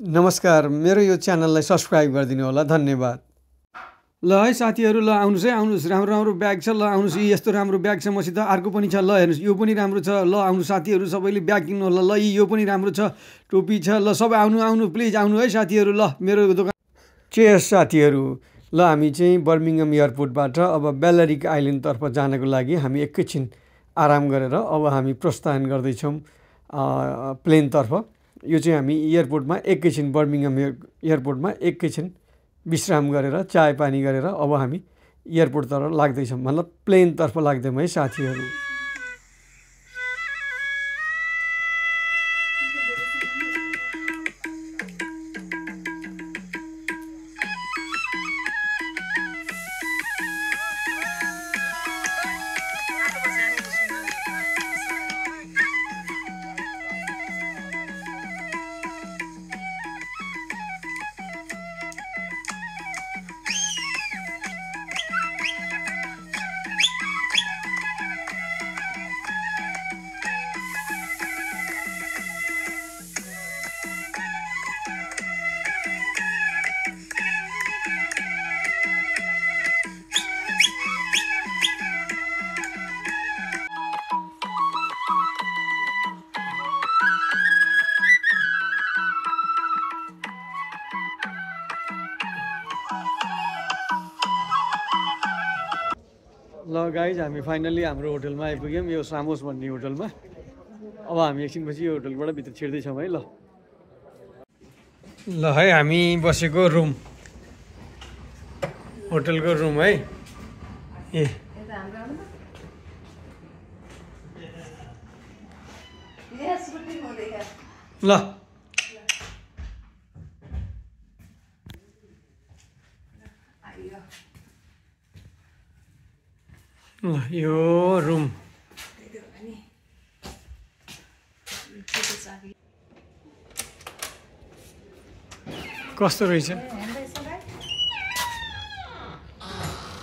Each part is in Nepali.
नमस्कार, मेरो यो च्यानललाई सब्स्क्राइब गरिदिनु होला, धन्यवाद। ल है साथीहरू, ल आउनुहोस् है, आउनुहोस्। राम्रो राम्रो ब्याग छ, ल आउनुहोस्। यस्तो राम्रो ब्याग छ मसित, अर्को पनि छ, ल हेर्नुहोस्, यो पनि राम्रो छ। ल आउनु साथीहरू, सबैले ब्याग किन्नु होला। ल यो पनि राम्रो छ, टोपी छ। ल सबै आउनु आउनु, प्लिज आउनु है साथीहरू। ल मेरो दोकान चेयर्स साथीहरू। ल हामी चाहिँ बर्मिङहम एयरपोर्टबाट अब बेलरिक आइल्यान्डतर्फ जानको लागि हामी एकैछिन आराम गरेर अब हामी प्रस्थान गर्दैछौँ प्लेनतर्फ। यो चाहिँ हामी एयरपोर्टमा एकैछिन बर्मिङहम एयरपोर्टमा एकैछिन विश्राम गरेर चाय पानी गरेर अब हामी एयरपोर्टतर्फ लाग्दैछौँ, मतलब प्लेनतर्फ लाग्दैछौँ है साथीहरू। ल गाइज, हामी फाइनल्ली हाम्रो होटलमा आइपुग्यौँ, यो सामोस भन्ने होटलमा। अब हामी एकछिनपछि यो होटलबाट भित्र छिर्दैछौँ है। ल है, हामी बसेको रुम, होटलको रुम है। ए ल यो रुम कस्तो रहेछ?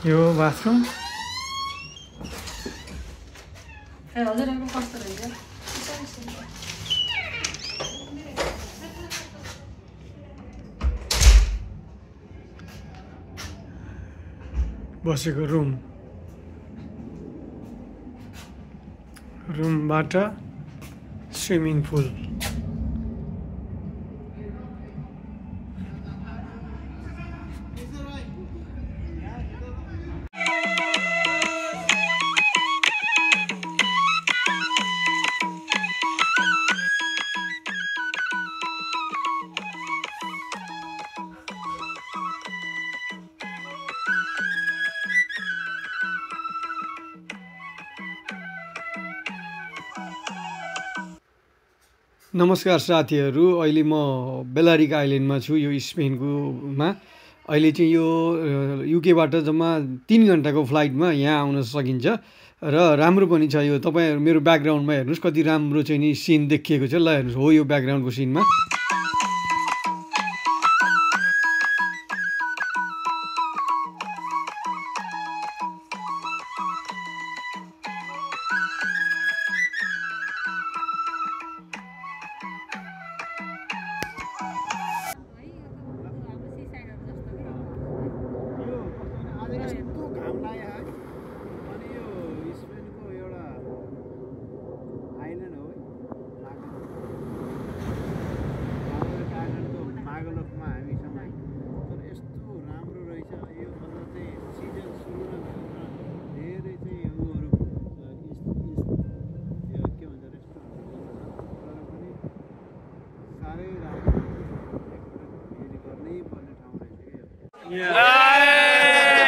यो बाथरुम बसेको रुमबाट स्विमिङ पुल। नमस्कार साथीहरू, अहिले म बेलारिक आइल्यान्डमा छु, यो स्पेनकोमा। अहिले चाहिँ यो युकेबाट जम्मा 3 घन्टाको फ्लाइटमा यहाँ आउन सकिन्छ र राम्रो पनि छ। यो तपाईँहरू मेरो ब्याकग्राउन्डमा हेर्नुहोस्, कति राम्रो चाहिँ नि सिन देखिएको छ। ल हेर्नुहोस्, हो यो ब्याकग्राउन्डको cinema.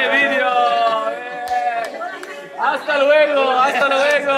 Video. Hasta luego, hasta luego.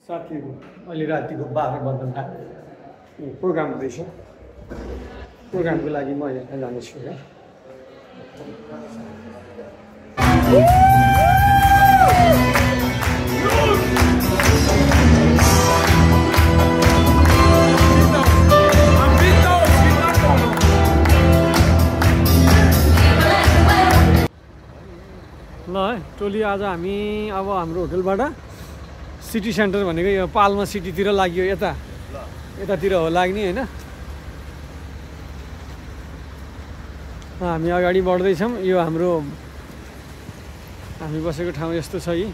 साथीहरू अहिले रातिको 12 बज्दा प्रोग्राम हुँदैछ प्रोग्रामको लागि म यहाँ जानेछु है ल है टोली आज हामी अब हाम्रो होटलबाट सिटी सेन्टर भनेको यो पाल्मा सिटीतिर लाग्यो यतातिर हो लाग्ने होइन हामी अगाडि बढ्दैछौँ यो हाम्रो हामी बसेको ठाउँ यस्तो छ यी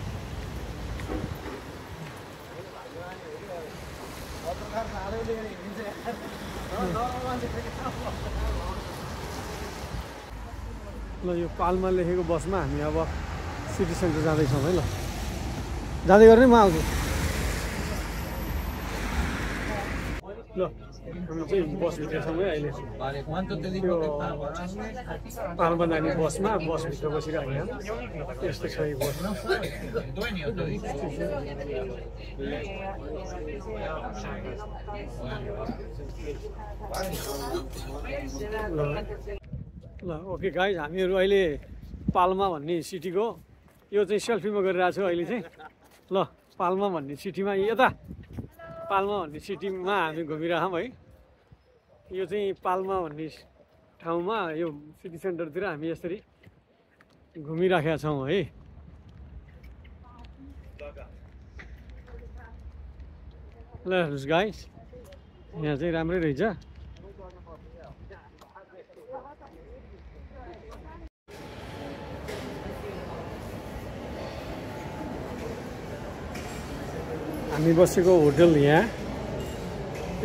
ल यो पाल्मा लेखेको बसमा हामी अब सिटी सेन्टर जाँदैछौँ है ल जाँदै गर्ने म आउँछु ल हामी चाहिँ बसभित्र छौँ है अहिले त्यो पाल्मा जाने बसमा बसभित्र बसिरहेको यस्तो छ यो बस ल ओके गाइज हामीहरू अहिले पाल्मा भन्ने सिटीको यो चाहिँ सेल्फीमा गरिरहेको छु अहिले चाहिँ ल पाल्मा भन्ने सिटीमा यता पाल्मा भन्ने सिटीमा हामी घुमिरहेछौँ है यो चाहिँ पाल्मा भन्ने ठाउँमा यो सिटी सेन्टरतिर हामी यसरी घुमिराखेका छौँ है ल गाइज यहाँ चाहिँ राम्रै रहेछ हामी बसेको होटल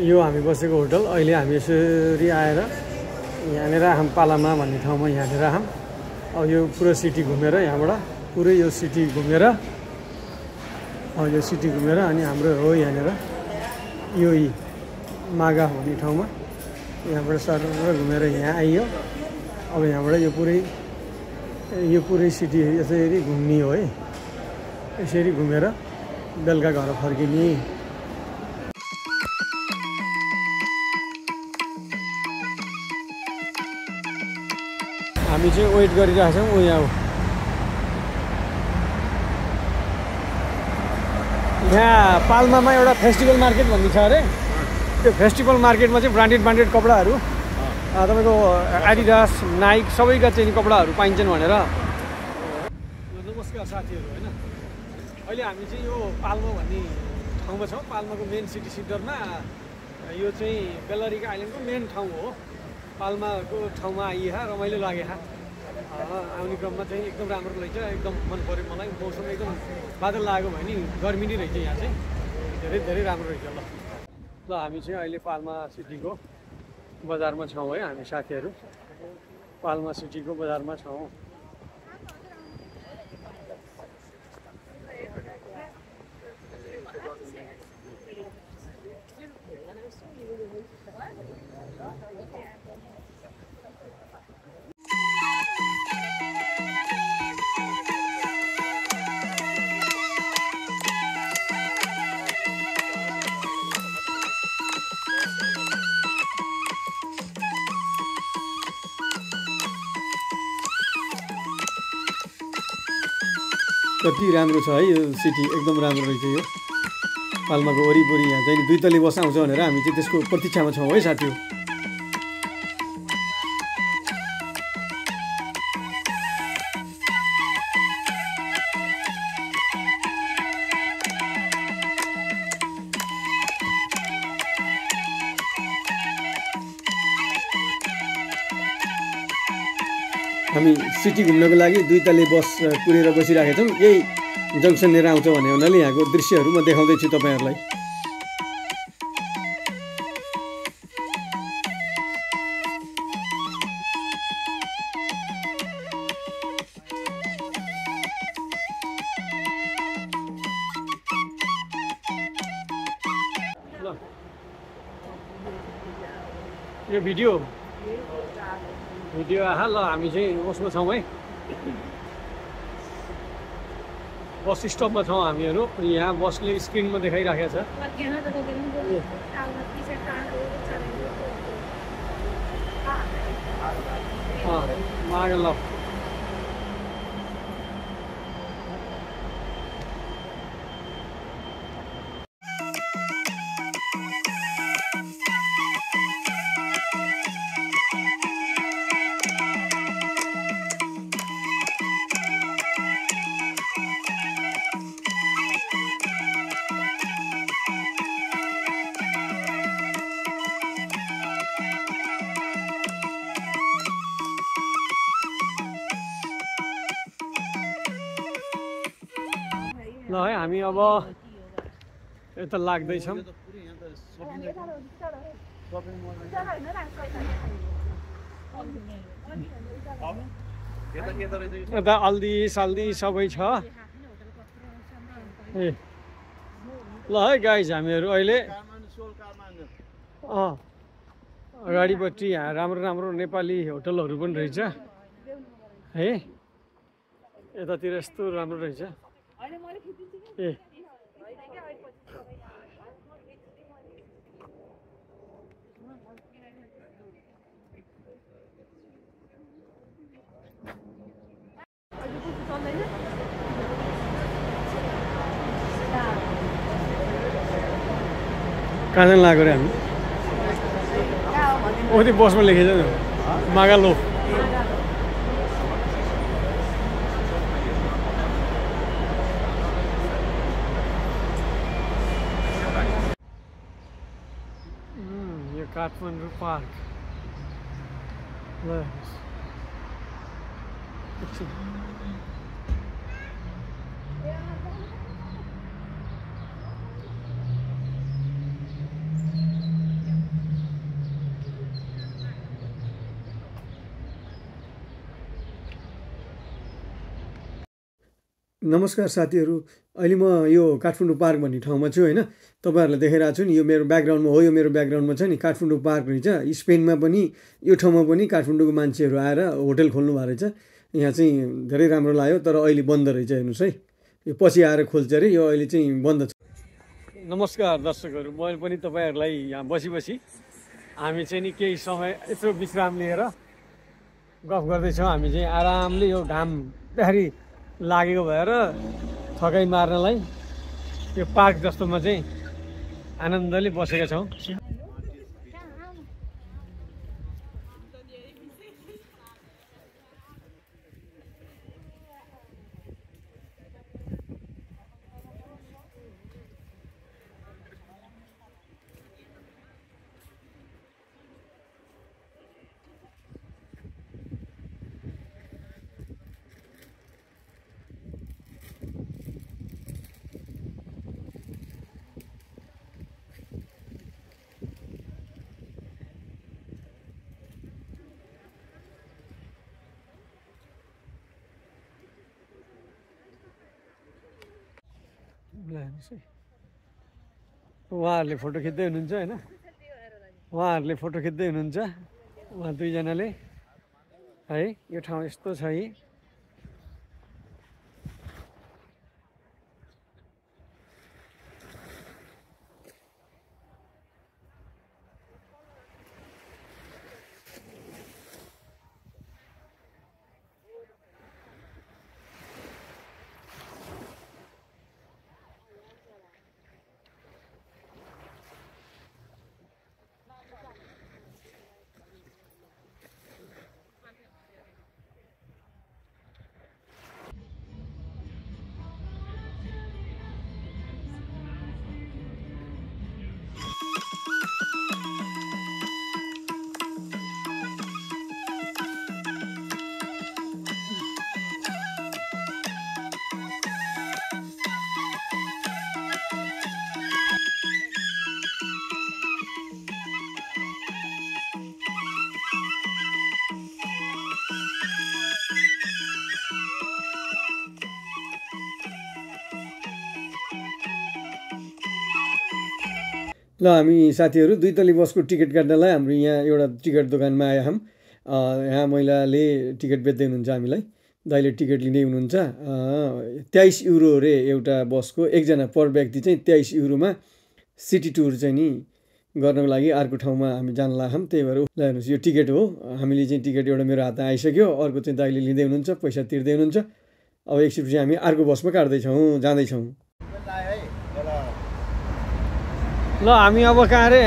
यो हामी बसेको होटल अहिले हामी यसरी आएर यहाँनिर हामी पालामा भन्ने ठाउँमा यहाँनिर अब यो पुरो सिटी घुमेर यहाँबाट पुरै यो सिटी घुमेर अनि हाम्रो हो यहाँनिर यो मागा भन्ने ठाउँमा यहाँबाट सर घुमेर यहाँ आइयो अब यहाँबाट यो पुरै सिटी यसरी घुम्ने हो है यसरी घुमेर बेलुका घर फर्किने हामी चाहिँ वेट गरिरहेछौँ यहाँ पाल्मामा एउटा फेस्टिभल मार्केट भन्ने छ अरे त्यो फेस्टिभल मार्केटमा चाहिँ ब्रान्डेड कपडाहरू तपाईँको एडिडास नाइक सबैका चाहिँ कपडाहरू पाइन्छन् भनेर नमस्कार साथीहरू होइन अहिले हामी चाहिँ यो पाल्मा भन्ने ठाउँमा छौँ पाल्माको मेन सिटी सेन्टरमा यो चाहिँ बेल्लारिका आइल्यान्डको मेन ठाउँ हो पाल्माको ठाउँमा आइए रमाइलो लागे आउने क्रममा चाहिँ एकदम राम्रो रहेछ एकदम मन पऱ्यो मलाई मौसम एकदम बादल लागेको भयो नि गर्मी नै रहेछ यहाँ चाहिँ धेरै राम्रो रहेछ ल हामी चाहिँ अहिले पाल्मा सिटीको बजारमा छौँ है हामी साथीहरू पाल्मा सिटीको बजारमा छौँ कति राम्रो छ है यो सिटी एकदम राम्रो रहेछ यो पाल्माको वरिपरि यहाँ चाहिँ 2 तले बस आउँछ भनेर हामी चाहिँ त्यसको प्रतीक्षामा छौँ है साथीहरू हामी सिटी घुम्नको लागि 2 तले बस कुरेर बसिरहेका छौँ यही जङ्सननेर आउँछ भने हुनाले यहाँको दृश्यहरू म देखाउँदैछु तपाईँहरूलाई यो भिडियो आहा ल हामी चाहिँ उसमा छौँ है बस स्टपमा छौँ हामीहरू। यहाँ बसले स्क्रिनमा देखाइराखेको छ मागल। ल है हामी अब यता लाग्दैछौँ। यता हल्दी सल्दी सबै छ। ए ल है गाइज हामीहरू अहिले अगाडिपट्टि यहाँ राम्रो राम्रो नेपाली होटलहरू पनि रहेछ है। यतातिर यस्तो राम्रो रहेछ। ए कहाँ जानु लाग्यो रे हामी? ओ त्यो बसमा लेखेछ नि मागालो। यो काठमाडौँ पार्क ल नमस्कार साथीहरू, अहिले म यो काठमाडौँ पार्क भन्ने ठाउँमा छु होइन। तपाईँहरूलाई देखाइरहेको छु नि, यो मेरो ब्याकग्राउन्डमा हो। यो मेरो ब्याकग्राउन्डमा छ नि काठमाडौँ पार्क रहेछ। स्पेनमा पनि यो ठाउँमा पनि काठमाडौँको मान्छेहरू आएर होटल खोल्नु भएको रहेछ। यहाँ चाहिँ धेरै राम्रो लाग्यो, तर अहिले बन्द रहेछ। हेर्नुहोस् है, यो पछि आएर खोल्छ अरे, यो अहिले चाहिँ बन्द छ। नमस्कार दर्शकहरू, मैले पनि तपाईँहरूलाई यहाँ बसी हामी चाहिँ नि केही समय यसो विश्राम लिएर गफ गर्दैछौँ। हामी चाहिँ आरामले यो घाम बिहारी लागेको भएर थकाइ मार्नलाई यो पार्क जस्तोमा चाहिँ आनन्दले बसेका छौँ। उहाँहरूले फोटो खिच्दै हुनुहुन्छ होइन। उहाँहरूले फोटो खिच्दै हुनुहुन्छ, उहाँ दुईजनाले है। यो ठाउँ यस्तो छ है। ल हामी साथीहरू दुई तले बसको टिकट काट्नलाई हाम्रो यहाँ एउटा टिकट दोकानमा आएका छौँ। यहाँ महिलाले टिकट बेच्दै हुनुहुन्छ हामीलाई। दाइले टिकट लिँदै हुनुहुन्छ 23 युरो रे एउटा बसको एकजना पर व्यक्ति चाहिँ 23 युरोमा सिटी टुर चाहिँ नि गर्नको लागि अर्को ठाउँमा हामी जान लाग्छौँ त्यही भएर ल हेर्नुहोस् यो टिकट हो हामीले चाहिँ टिकट एउटा मेरो हातमा आइसक्यो अर्को चाहिँ दाइले लिँदै हुनुहुन्छ पैसा तिर्दै हुनुहुन्छ अब एकछिनपछि हामी अर्को बसमा काट्दैछौँ जाँदैछौँ ल हामी अब कहाँ अरे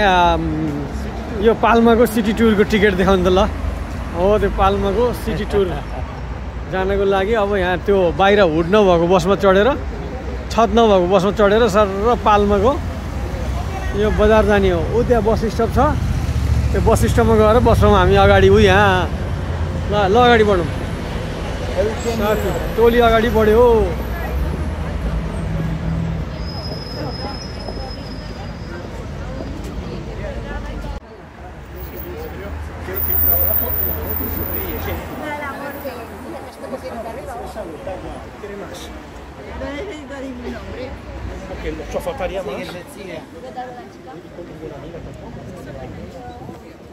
यो पाल्माको सिटी टुरको टिकट देखाउनु त ल हो त्यो पाल्माको सिटी टुर जानको लागि अब यहाँ त्यो बाहिर हुड नभएको बसमा चढेर छत नभएको बसमा चढेर सर र पाल्माको यो बजार जाने हो ऊ त्यहाँ बस स्टप छ त्यो बस स्टपमा गएर बस्छौँ हामी अगाडि ऊ यहाँ ल अगाडि बढौँ टोली अगाडि बढ्यो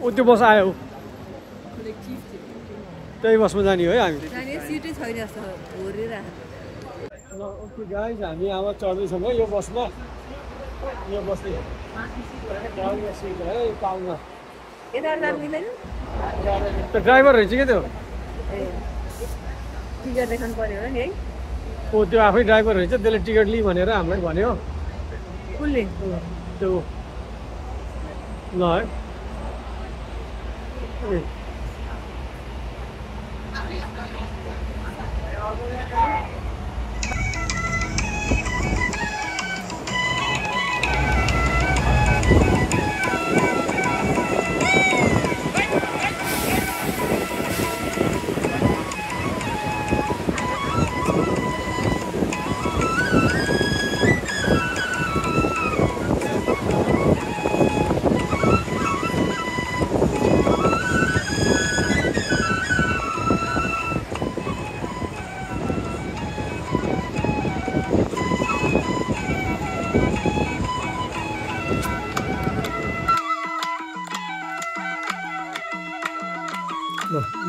त्यो बस आयो त्यही बसमा जाने हो है हामी गाइस हामी अब चढ्दैछौँ है यो बसमा यो बस पाल्मा ड्राइभर रहेछ क्या त्यो टिकट देखाउनु पर्यो होला नि है ओ त्यो आफै ड्राइभर रहेछ त्यसले टिकट लि भनेर हामीलाई भन्यो कुनले त्यो ल है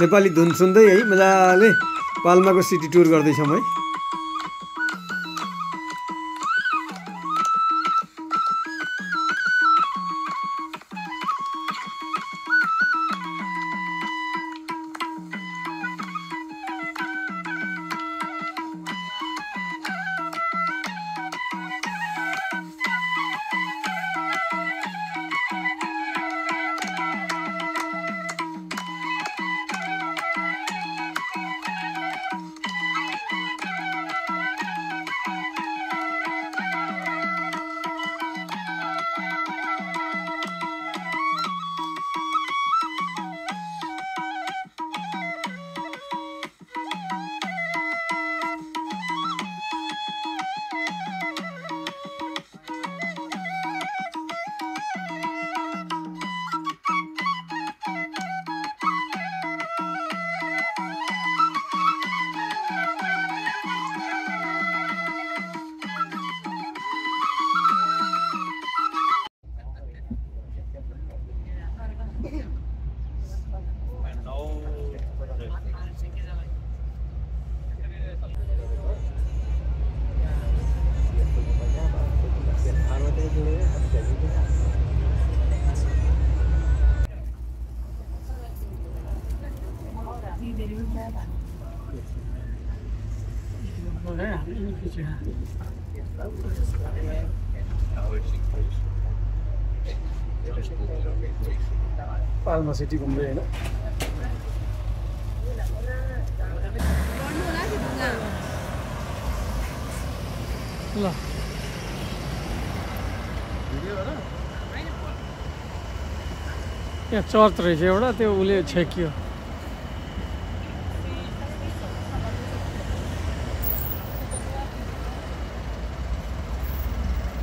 नेपाली धुन सुन्दै है मजाले पाल्माको सिटी टुर गर्दैछौँ है पाल्मा सिटी घुम्दै होइन ल यहाँ चर्च रहेछ एउटा त्यो उसले छेक्यो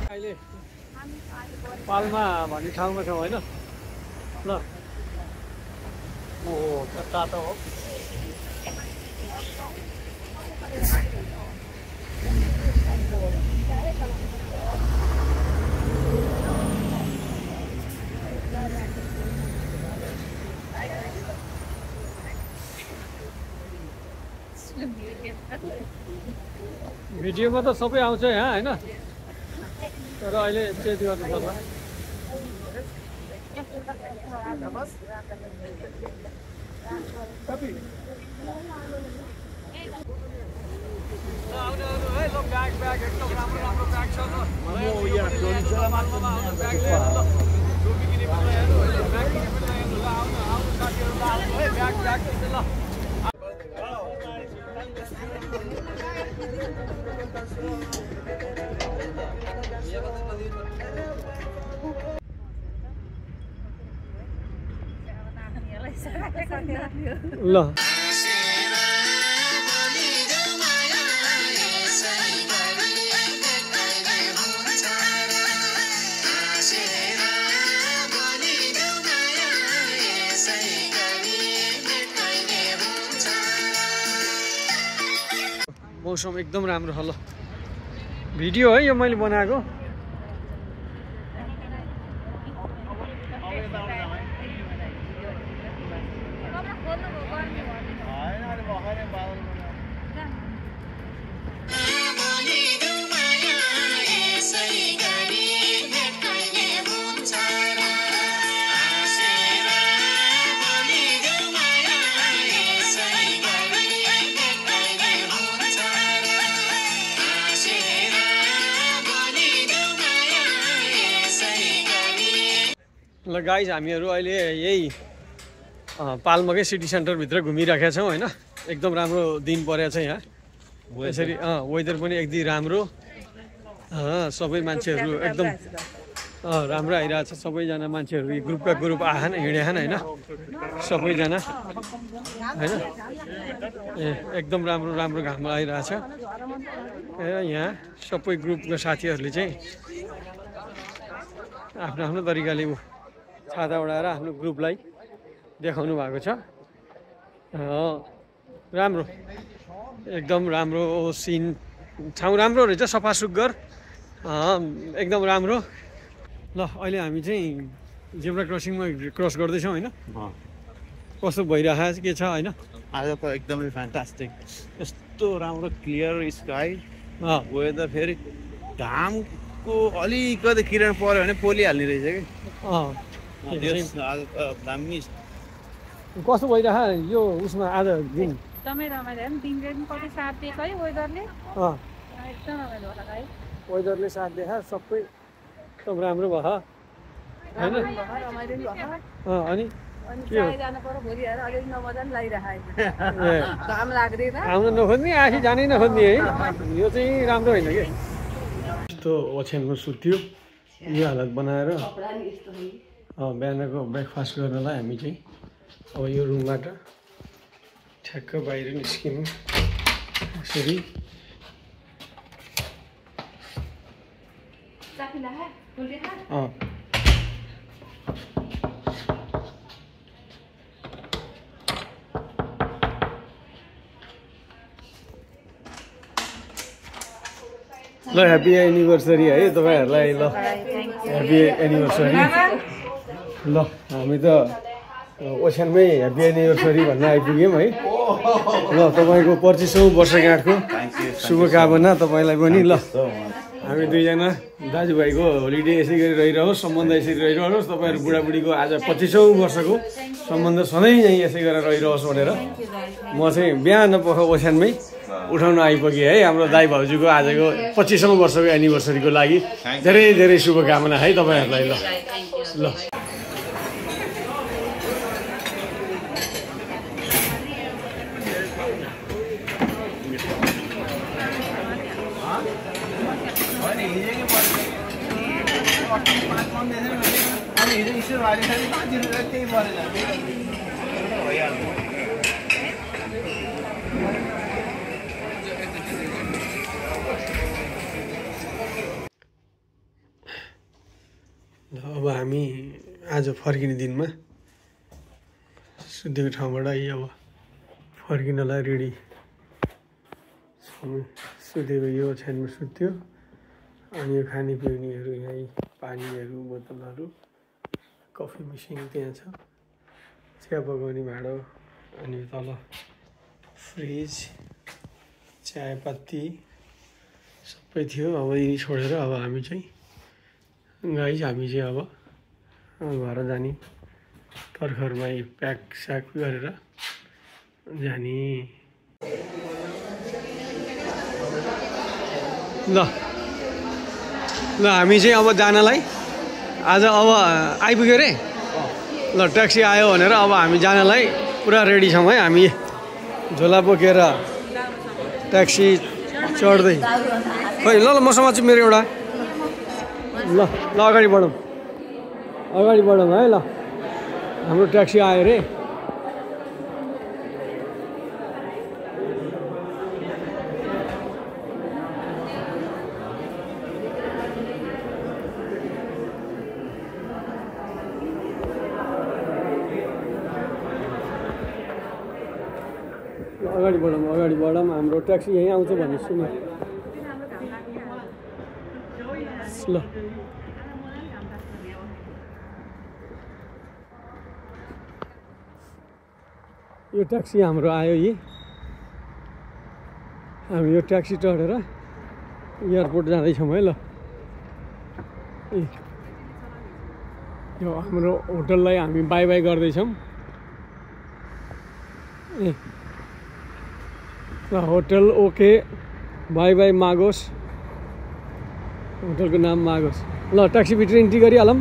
अहिले पाल्मा भन्ने ठाउँमा छौँ होइन ल ओहो तातो हो beautiful. भिडियोमा त सबै आउँछ यहाँ होइन तर अहिले चेन्ज गर्नु पर्ला ल मौसम एकदम राम्रो छ ल भिडियो है यो मैले बनाएको ल गाइज हामीहरू अहिले यही पाल्माकै सिटी सेन्टरभित्र घुमिराखेका छौँ होइन एकदम राम्रो दिन परेको छ यहाँ यसरी वेदर पनि एकदम राम्रो सबै मान्छेहरू एकदम राम्रो आइरहेछ सबैजना मान्छेहरू ग्रुपका ग्रुप आएन हिँडेछन् होइन सबैजना होइन ए एकदम राम्रो राम्रो घाम आइरहेछ यहाँ सबै ग्रुपको साथीहरूले चाहिँ आफ्नो आफ्नो तरिकाले छाता उडाएर आफ्नो ग्रुपलाई देखाउनु भएको छ राम्रो एकदम राम्रो सिन ठाउँ राम्रो रहेछ सफा सुग्घर एकदम राम्रो ल अहिले हामी चाहिँ जेब्रा क्रसिङमा क्रस गर्दैछौँ होइन कस्तो भइरहेको के छ होइन आज त एकदमै फ्यान्टास्टिक यस्तो राम्रो क्लियर स्काई वेदर फेरि घामको अलिकति किरण पर्यो भने पोलिहाल्ने रहेछ कि आज त दामी कस्तो भइरहेको यो उसमा आज दिन एकदमै रमाइलो दिन दिन कति साथ दिएको है वेदरले एकदम रमाइलो होला है वेदरले साथ दिए सबै एकदम राम्रो भयो होइन अनि जानु पर्यो भोलि हेर अलिक नमजा पनि लागिरहेको घाम लाग्दैन आउन नखोज्ने आफै जानै नखोज्ने है यो चाहिँ राम्रो होइन कि यस्तो ओछ्यानमा सुत्यो यो हालत बनाएर बिहानको ब्रेकफास्ट गर्नलाई हामी चाहिँ अब यो रुमबाट ठ्याक्क बाहिर निस्किनु यसरी ल ह्याप्पी एनिभर्सरी है तपाईँहरूलाई ल ह्याप्पी एनिभर्सरी ल हामी त ओछ्यानमै ह्याप्पी एनिभर्सरी भन्न आइपुग्यौँ है ल तपाईँको 25औँ वर्षगाँठको शुभकामना तपाईँलाई पनि ल हामी दुईजना दाजुभाइको होलिडे यसै गरी रहिरहोस् सम्बन्ध यसरी रहिरहोस् तपाईँहरू बुढाबुढीको आज 25औँ वर्षको सम्बन्ध सधैँ यहीँ यसै गरेर रहिरहोस् भनेर म चाहिँ बिहान पख ओछ्यानमै उठाउन आइपुगेँ है हाम्रो दाइ भाउजूको आजको 25औँ वर्षको एनिभर्सरीको लागि धेरै धेरै शुभकामना है तपाईँहरूलाई ल ल अब हामी आज फर्किने दिनमा सुतेको ठाउँबाट अब फर्किनलाई रेडी सुतेको यो ओछ्यानमा सुत्यो अनि यो खानेपिउनेहरू यहीँ पानीहरू बोतलहरू कफी मेसिन त्यहाँ छ चिया पकाउने भाँडो अनि तल फ्रिज चियापत्ती सबै थियो। अब यी छोडेर अब हामी चाहिँ गाइस हामी चाहिँ अब घर जाने तर्खरमै प्याक स्याक गरेर जाने। ल ल हामी चाहिँ अब जानलाई आज अब आइपुग्यो रे। ल ट्याक्सी आयो भनेर अब हामी जानलाई पुरा रेडी छौँ है। हामी झोला बोकेर ट्याक्सी चढ्दै खै ल ल मसँग चाहिँ मेरो एउटा ल ल अगाडि बढौँ है। ल हाम्रो ट्याक्सी आयो रे। अगाडि बढौँ हाम्रो ट्याक्सी यहीँ आउँछ भन्ने सुन्यो। ल यो ट्याक्सी हाम्रो आयो। यी हामी यो ट्याक्सी चढेर एयरपोर्ट जाँदैछौँ है। ल यो हाम्रो होटललाई हामी बाई बाई गर्दैछौँ। ए ल होटल ओके बाई बाई मागोस्। होटलको नाम मागोस्। ल ट्याक्सीभित्र इन्ट्री गरिहालौँ।